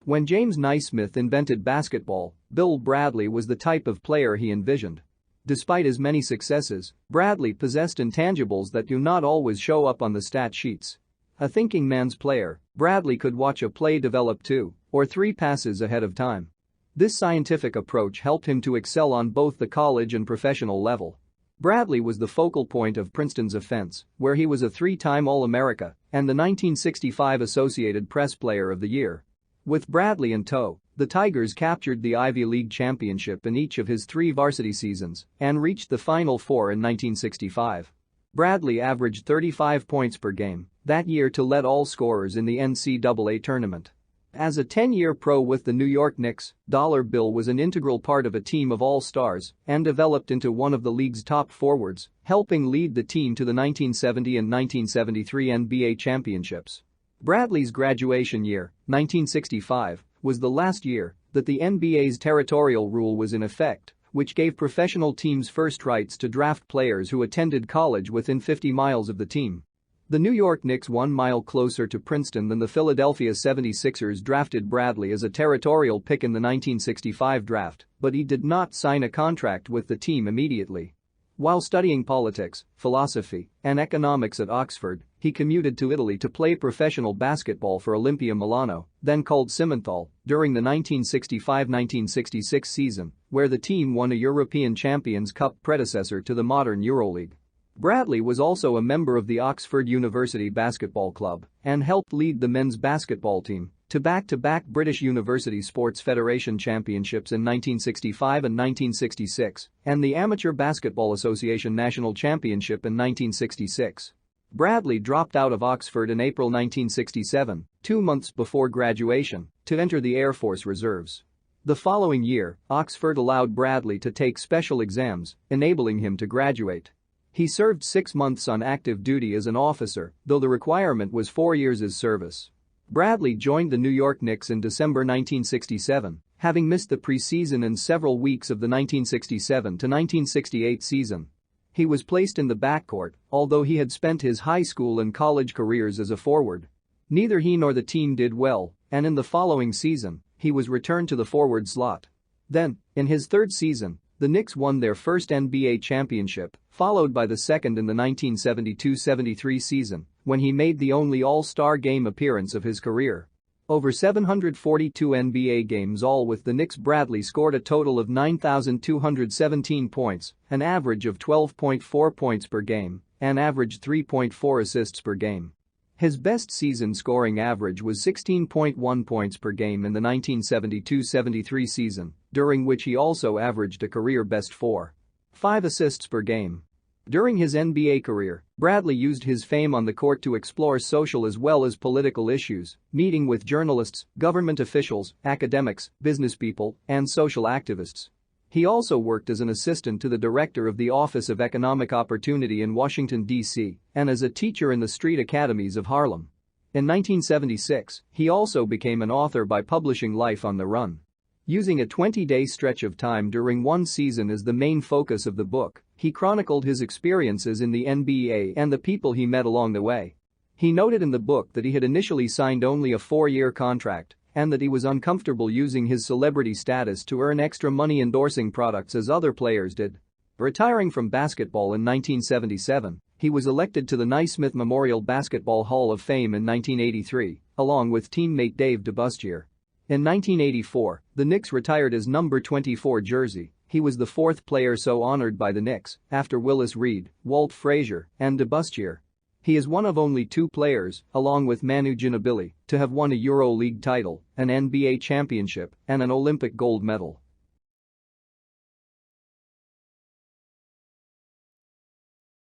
When James Naismith invented basketball, Bill Bradley was the type of player he envisioned. Despite his many successes, Bradley possessed intangibles that do not always show up on the stat sheets. A thinking man's player, Bradley could watch a play develop 2 or 3 passes ahead of time. This scientific approach helped him to excel on both the college and professional level. Bradley was the focal point of Princeton's offense, where he was a 3-time All-America and the 1965 Associated Press Player of the Year. With Bradley in tow, the Tigers captured the Ivy League championship in each of his 3 varsity seasons and reached the Final Four in 1965. Bradley averaged 35 points per game that year to lead all scorers in the NCAA tournament. As a 10-year pro with the New York Knicks, Dollar Bill was an integral part of a team of all-stars and developed into one of the league's top forwards, helping lead the team to the 1970 and 1973 NBA championships. Bradley's graduation year, 1965, was the last year that the NBA's territorial rule was in effect, which gave professional teams first rights to draft players who attended college within 50 miles of the team. The New York Knicks 1 mile closer to Princeton than the Philadelphia 76ers drafted Bradley as a territorial pick in the 1965 draft, but he did not sign a contract with the team immediately. While studying politics, philosophy, and economics at Oxford, he commuted to Italy to play professional basketball for Olimpia Milano, then called Simmenthal, during the 1965-1966 season, where the team won a European Champions Cup predecessor to the modern EuroLeague. Bradley was also a member of the Oxford University Basketball Club and helped lead the men's basketball team to back-to-back British University Sports Federation championships in 1965 and 1966 and the Amateur Basketball Association National Championship in 1966. Bradley dropped out of Oxford in April 1967, 2 months before graduation, to enter the Air Force Reserves. The following year, Oxford allowed Bradley to take special exams, enabling him to graduate. He served 6 months on active duty as an officer, though the requirement was 4 years' service. Bradley joined the New York Knicks in December 1967, having missed the preseason and several weeks of the 1967-1968 season. He was placed in the backcourt, although he had spent his high school and college careers as a forward. Neither he nor the team did well, and in the following season, he was returned to the forward slot. Then, in his 3rd season, the Knicks won their first NBA championship, followed by the second in the 1972-73 season, when he made the only All-Star game appearance of his career. Over 742 NBA games all with the Knicks, Bradley scored a total of 9,217 points, an average of 12.4 points per game, and averaged 3.4 assists per game. His best season scoring average was 16.1 points per game in the 1972-73 season, during which he also averaged a career-best 4.5 assists per game. During his NBA career, Bradley used his fame on the court to explore social as well as political issues, meeting with journalists, government officials, academics, businesspeople, and social activists. He also worked as an assistant to the director of the Office of Economic Opportunity in Washington, D.C., and as a teacher in the street academies of Harlem. In 1976, he also became an author by publishing Life on the Run. Using a 20-day stretch of time during one season as the main focus of the book, he chronicled his experiences in the NBA and the people he met along the way. He noted in the book that he had initially signed only a 4-year contract and that he was uncomfortable using his celebrity status to earn extra money endorsing products as other players did. Retiring from basketball in 1977, he was elected to the Naismith Memorial Basketball Hall of Fame in 1983, along with teammate Dave DeBustier. In 1984, the Knicks retired his number 24 jersey. He was the 4th player so honored by the Knicks, after Willis Reed, Walt Frazier, and DeBustier. He is one of only 2 players, along with Manu Ginobili, to have won a EuroLeague title, an NBA championship, and an Olympic gold medal.